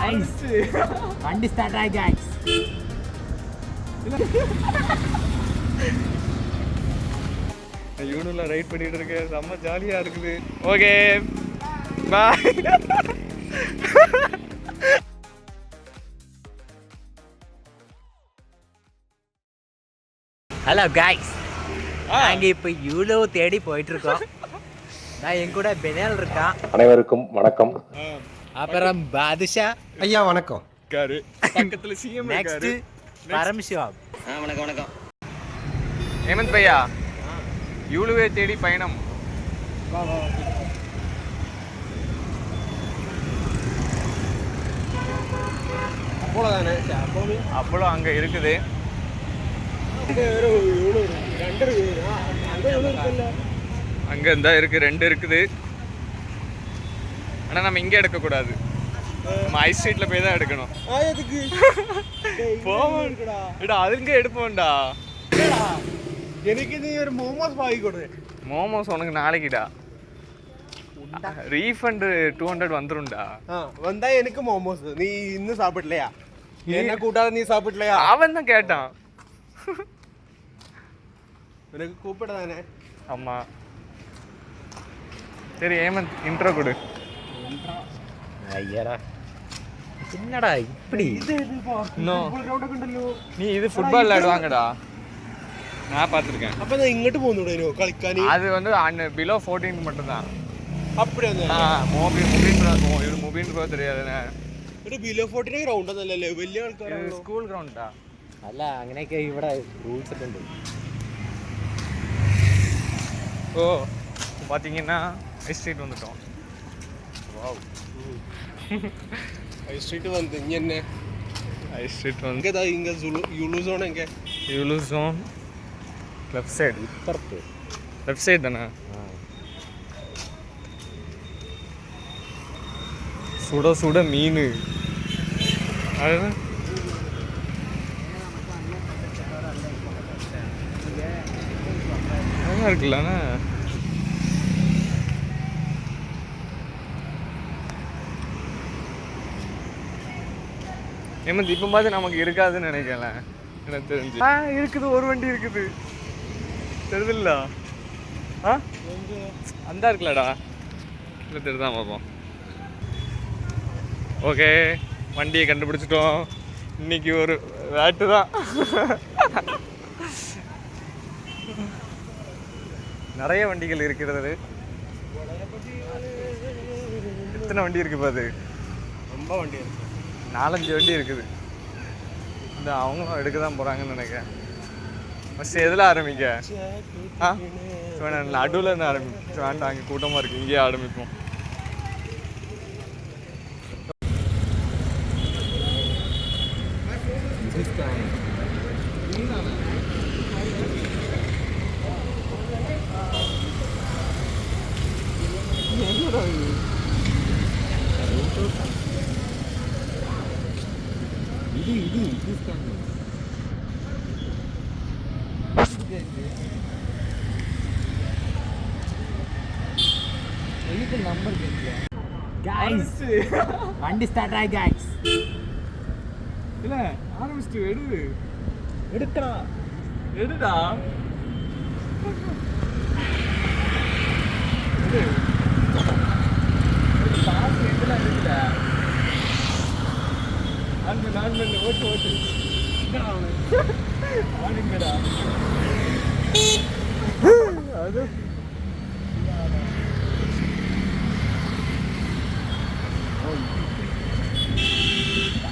guys. வண்டி start ஆகி guys. யூனுல right பண்ணிட்டு இருக்கேன், செம்ம ஜாலியா இருக்குது. Okay bye. Hello guys. நாங்க இப்போ யூலோ தேடி போயிட்டு இருக்கோம். நான் என் கூட பெனல் இருக்கான். அனைவருக்கும் வணக்கம். அப்புறம் பாதுஷா ஐயா வணக்கம். காரு பக்கத்துல சிஎம் நெக்ஸ்ட் பரமசிவம். வணக்கம் வணக்கம். ஹேமந்த் பையா, யூலுவை தேடி பயணம். அப்பளோ அங்க இருக்குது. அங்க இருந்தா இருக்கு, 2 இருக்குது. ஆனா நம்ம இங்க எடுக்க கூடாது, நம்ம ஐஸ் ஸ்ட்ரீட்ல போய் தான் எடுக்கணும். போவோம்டா, அதுங்க எடுப்போம்டா. எனக்கு நீ ஒரு மோமோஸ் வாங்கி கொடு. மோமோஸ் உனக்கு நாளைக்குடா. ரீஃபண்ட் 200 வந்துரும்டா. வந்தா எனக்கு மோமோஸ். நீ இன்னும் சாப்பிடலையா? என்ன கூட்டாத நீ சாப்பிடலையா? அவன் தான் கேட்டான். எனக்கு கூப்பிடாதானே? ஆமா. சரி ஹேமந்த், இன்ட்ரோ கொடு. ஐயடா என்னடா இப்படி? நீ இது ஃபுட்பால் விளையாடுவாங்கடா, நான் பார்த்துருக்கேன். அப்ப நான் இங்கிட்டு போகணும் களிக்கானி. அது வந்து பிலோ 14 மட்டும் தான். அப்படி മുബീൻ ബ്രോ தெரியாதுண்ணே. ബിലോ 14 ഗ്രൗണ്ട് ഒന്നല്ലേ, വലിയ ആൾക്കാരാണ്. സ്കൂൾ ഗ്രൗണ്ടാ. അല്ല അങ്ങനെയൊക്കെ ഇവിടെ റൂൾസ് ഒക്കെ ഉണ്ട്. ஓ பார்த்தீங்கன்னா ஐஸ் ஸ்ட்ரீட் வந்துட்டோம். வாவ், ஐஸ் ஸ்ட்ரீட் வந்து இங்க என்ன ஐஸ் ஸ்ட்ரீட் வந்து இங்க தான். இங்க யூலு ஜோன் எங்க? யூலு ஜோன் லெஃப்ட் சைடு. ഇപ്പുറത്ത് லெஃப்ட் சைடு தானே? சுட சுட மீன். அதுதான் நல்லா இருக்குல்லண்ணா. ஹேமந்த், இப்போ பார்த்து நமக்கு இருக்காதுன்னு நினைக்கல, எனக்கு தெரிஞ்சு. இருக்குது, ஒரு வண்டி இருக்குது, தெரியுதுல்ல? அந்த இருக்குல்லடா, இல்லை தெரியுதான் பார்ப்போம். ஓகே, வண்டியை கண்டுபிடிச்சிட்டோம். இன்னைக்கு ஒரு வேட்டு தான். நிறைய வண்டிகள் இருக்கிறது. எத்தனை வண்டி இருக்கு பாது? ரொம்ப வண்டி இருக்கு, 4-5 வண்டி இருக்குது. இந்த அவங்களும் எடுக்க தான் போகிறாங்கன்னு நினைக்கிறேன். ஃபஸ்ட்டு எதில் ஆரம்பிக்க? நடுவில் இருந்து ஆரம்பிச்சு. வேண்டாம், அங்கே கூட்டமாக இருக்குது, இங்கேயே ஆரம்பிப்போம். வண்டி ஸ்டார்ட் ஆகி guys. இல்லை ஆரம்பிச்சிட்டு எடு. எடுக்கடா எடுடா. காசு எதுலாம் இருக்குல்ல, நான் பண்ணு. ஓட்டு ஆடுங்கடா. அது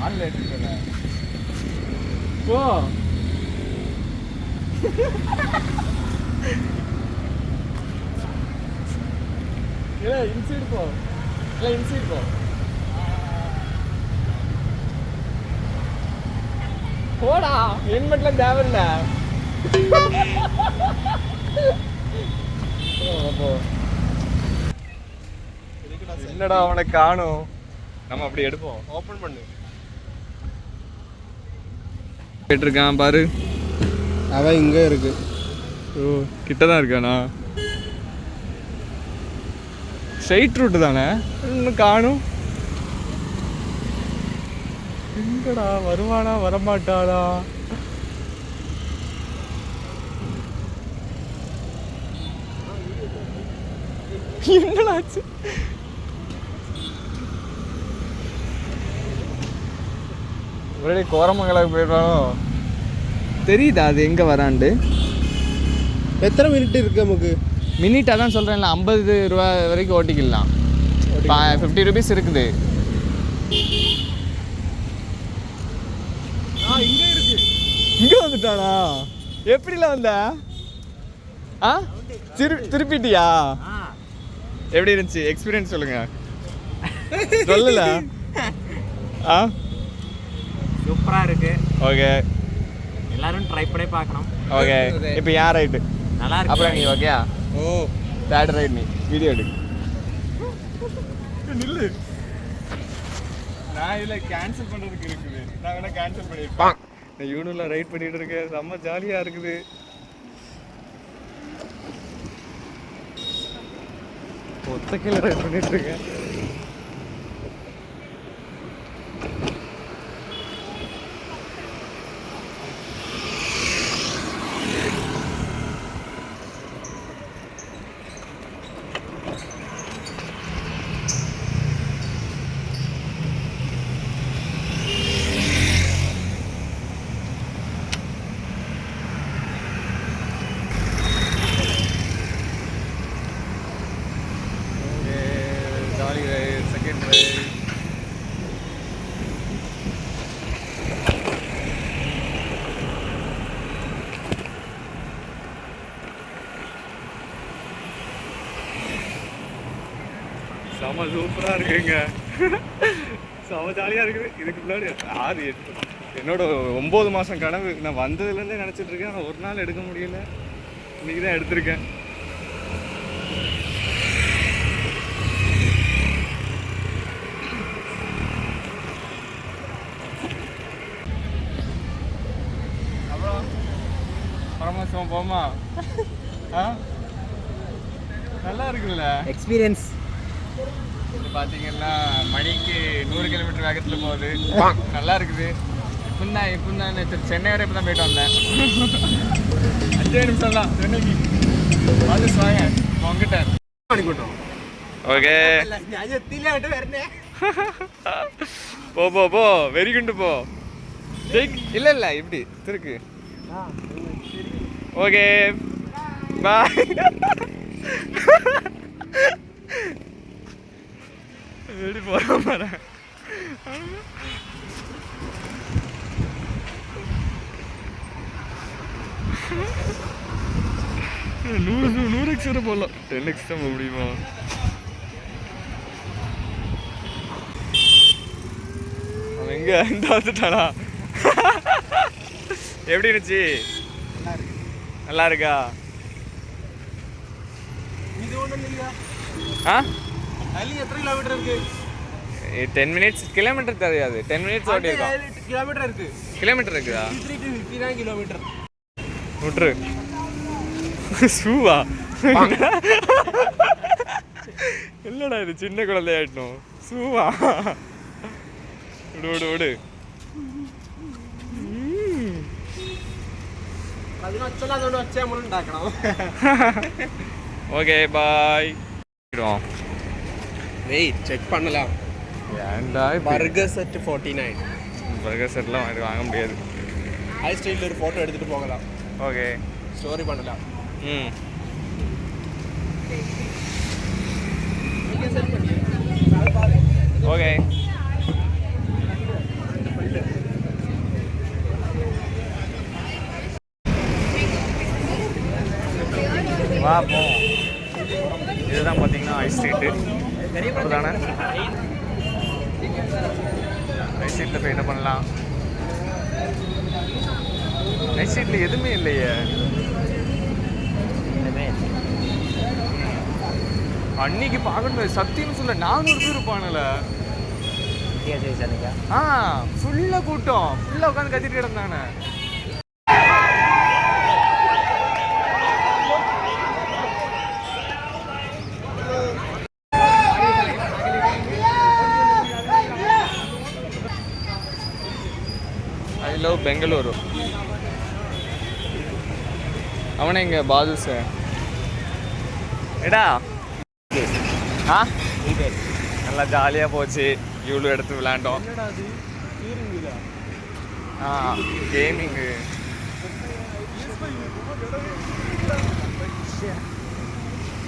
ஆன்ல எடுத்துக்கல போ. இல்லை இன்சைடு போ, இல்லை இன்சைடு போ. போடா, ஹெல்மெட்லாம் தேவையில்ல. என்னடா அவனை காணும். நம்ம அப்படி எடுப்போம். ஓபன் பண்ணு. கேட்டிருக்கான் பாரு, அவன் இங்க இருக்கு. ஓ கிட்ட தான் இருக்கானா? ஸ்ட்ரைட் ரூட்டு தானே, இன்னும் காணும். எங்கடா வருவானா வரமாட்டானா? என்னடாச்சு? ஒரே கோரமங்கலாவுக்கு போயிடுவானோ? தெரியுதா அது எங்கே வராண்டு? எத்தனை மினிட் இருக்கு நமக்கு? மினிட் அதான் சொல்கிறேன்ல, 50 ரூபா வரைக்கும் ஓட்டிக்கலாம். 50 ருபீஸ் இருக்குது. இங்கே இருக்கு. இங்கே வந்துட்டானா? எப்படிலாம் வந்த? ஆ திருப்பிட்டியா? எப்படி இருந்துச்சு எக்ஸ்பீரியன்ஸ் சொல்லுங்க. சொல்லல. ஆ சூப்பராக இருக்கு. ஓகே, எல்லாரும் ட்ரை பண்ணி பார்க்கணும். ஓகே. இப்போ யார் ரைட்டு? நல்லா இருக்கு. அப்புறம் நீ ஓகேயா? ஓ தேர்ட் ரைட் நீ வீடியோ எடு. நில்லு. நான் இதில் கேன்சல் பண்ணுறதுக்கு இருக்குது. நான் வேணா கேன்சல் பண்ணியிருப்பேன். நான் யூனில் ரைட் பண்ணிட்டு இருக்கேன். செம்ம ஜாலியாக இருக்குது. ஒத்தக்கையில் ரைட் பண்ணிட்டு இருக்கேன். Jolly right, second right. செம சூப்பராக இருக்குங்க. செம ஜாலியாக இருக்குது. இதுக்கு முன்னாடி 6-8 என்னோட 9 மாதம் கனவு. நான் வந்ததுலேருந்தே நினச்சிட்டு இருக்கேன். ஆனால் ஒரு நாள் எடுக்க முடியல. இன்னைக்கு தான் எடுத்திருக்கேன். அப்புறம் பரமசிவம் போமா? ஆ நல்லா இருக்குல்ல எக்ஸ்பீரியன்ஸ். இது பார்த்தீங்கன்னா மணிக்கு 100 கிலோமீட்டர் வேகத்தில் போகுது. நல்லா இருக்குது. இப்போ தான் சென்னை வரை இப்போ தான் போயிட்டு வந்தேன். 5 நிமிஷம் தான் சென்னைக்கு. அது வாங்க உங்ககிட்ட பண்ணிக்கிட்டோம். ஓகே, ഞാൻ എത്തിയില്ലായിട്ട് വരണേ. போ போ போ, வெறிகுண்டு போ. இல்லை இல்லை இப்படி திருக்கு. Okay bye. எப்படி போகிறோம் பாரு. 100x வரை போடலாம். 10x தான் போக முடியுமா? அவன் எங்க இந்த வந்துட்டானா? எப்படி இருந்துச்சு? நல்லா இருக்கா? இது ஒண்ணும் இல்லையா? ஆ அதுல எத்தனை கிலோமீட்டர் இருக்கு? 10 மினிட்ஸ். கிலோமீட்டர் தெரியாது. 10 மினிட்ஸ் ஓட்டியிருக்கோம். கிலோமீட்டர் இருக்கு. கிலோமீட்டர் இருக்குதா? 59 கிலோமீட்டர். விட்டுரு. ஷூவா? இல்லடா இது சின்ன குழந்தையாட்டணும். ஷூவா? விடு விடு விடு. അതിനൊച്ചല്ലാതെ ഒച്ച നമ്മൾ ഉണ്ടാക്കണം. Okay bye. வெயிட் செக் பண்ணலாம். ஏன்டா பர்கர் செட் 49. பர்கர் செட்லாம் வாங்க முடியாது. ஹை ஸ்டைலில் ஒரு ஃபோட்டோ எடுத்துகிட்டு போகலாம். ஓகே, ஸ்டோரி பண்ணலாம். ம் ஓகே. வா போ. இதுதான் பார்த்தீங்கன்னா ஐஸ் ஸ்ட்ரீட்டு. தானே ஐஸ் ஸ்ட்ரீட்டில் போய் என்ன பண்ணலாம்? ஐஸ் ஸ்ட்ரீட்டில் எதுவுமே இல்லையே. அன்னைக்கு பார்க்கணும் சத்தியம் சொல்ல 400 பேர் இருப்பானுல. ஆ ஃபுல்லாக கூட்டம். ஃபுல்லாக உட்காந்து கத்திட்டு கிடந்தானே. பெங்களூரு. அவனை இங்கே பாது சார் எடா ஆ நல்லா ஜாலியாக போச்சு. இவ்வளோ எடுத்து விளையாண்டோம். ஆ கேமிங்கு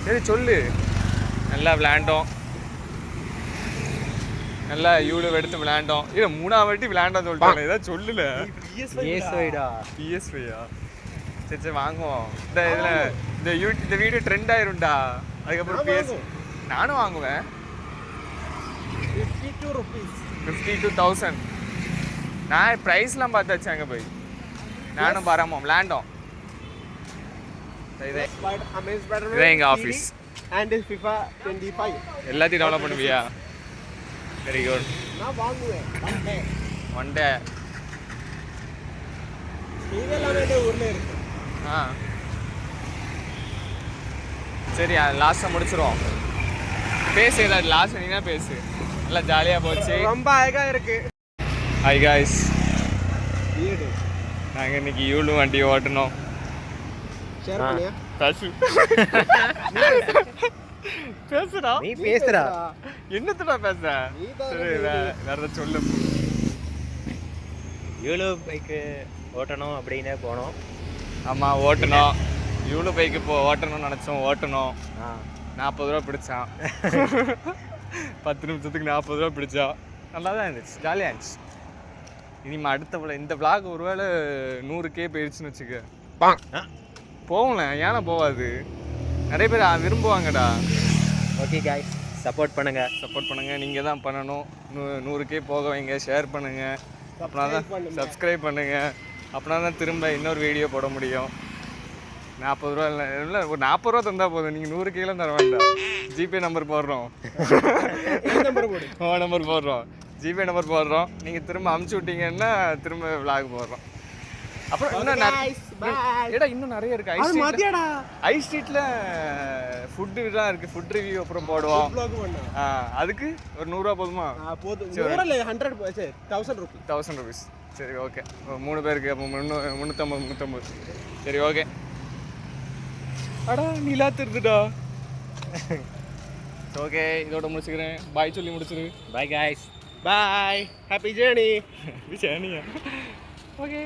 சரி சொல்லு. நல்லா விளையாண்டோம். நல்லா யூடியூப் எடுத்து விளையாண்டோம். இல்லை 3ஆவது வாட்டி விளையாண்டோம் சொல்லிட்டாங்க. ஏதாவது சொல்லல. PS5டா. PS5யா? சரி சரி வாங்குவோம். இந்த வீடியோ ட்ரெண்ட் ஆயிரும்டா. அதுக்கப்புறம் PS நானும் வாங்குவேன். 52,000. நான் ப்ரைஸ்லாம் பார்த்தாச்சு அங்கே போய். நானும் பராமம் விளையாண்டோம். இதான் எங்கள் ஆஃபீஸ். அண்ட் FIFA 25 எல்லாத்தையும் டெவலப் பண்ணுவியா? Very good. நான் வாங்குவேன் ஒன் டே. இதெல்லாம் ஊர்ல இருக்கு. ஆ சரி லாஸ்ட்டாக முடிச்சிருவோம். பேசு ஏதாவது லாஸ்ட் நீ தான் பேசு. நல்லா ஜாலியாக போச்சு. ரொம்ப அழகா இருக்கு. ஹாய் காய்ஸ், நாங்கள் இன்னைக்கு யூலு வண்டி ஓட்டணும். ஷேர் பண்ணியா? பேசு பேசுடா. நீ பேசுடா. என்னத்தடா பேச? சரி வேற ஏதாவது சொல்லு. யூலோ பைக்கு ஓட்டணும் அப்படின்னு போனோம். ஆமாம் ஓட்டணும். யூலு பைக்கு இப்போ ஓட்டணும்னு நினச்சோம். ஓட்டணும். 40 ரூபா பிடிச்சான். 10 நிமிஷத்துக்கு 40 ரூபா பிடிச்சான். நல்லா தான் இருந்துச்சு, ஜாலியாக இருந்துச்சு. இனிமே அடுத்த இந்த vlog ஒருவேளை 100K போயிடுச்சுன்னு வச்சுக்க. போகல ஏன்னா போகாது. நிறைய பேர் விரும்புவாங்கடா. ஓகே காய்ஸ், சப்போர்ட் பண்ணுங்க. சப்போர்ட் பண்ணுங்கள். நீங்கள் தான் பண்ணணும். 100K போக வைங்க. ஷேர் பண்ணுங்கள். அப்படின்னா தான் சப்ஸ்கிரைப் பண்ணுங்கள். அப்படின்னா தான் திரும்ப இன்னொரு வீடியோ போட முடியும். 40 ரூபா இல்லை ஒரு 40 ரூபா தந்தால் போதும். நீங்கள் 100Kலாம் தர வேண்டாம். ஜிபே நம்பர் போடுறோம். நம்பர் போடுறோம். ஜிபே நம்பர் போடுறோம். நீங்கள் திரும்ப அமுச்சு விட்டீங்கன்னா திரும்ப vlog போடுறோம். அப்புறம் இன்னும் நிறைய இருக்கு. ஐ ஸ்ட்ரீட்ல ஃபுட்டு தான் இருக்கு. ஃபுட் ரிவ்யூ அப்புறம் போடுவோம். அதுக்கு ஒரு 100 ரூபா போதுமா? போதும். 1000 rupees. சரி ஓகே. 3 பேருக்கு அப்போ 350. சரி ஓகே. அடா நீலா திருதுடா. ஓகே இதோட முடிச்சுக்கிறேன். பாய் சொல்லி முடிச்சிரு. Bye guys. Bye. Happy journey. Okay.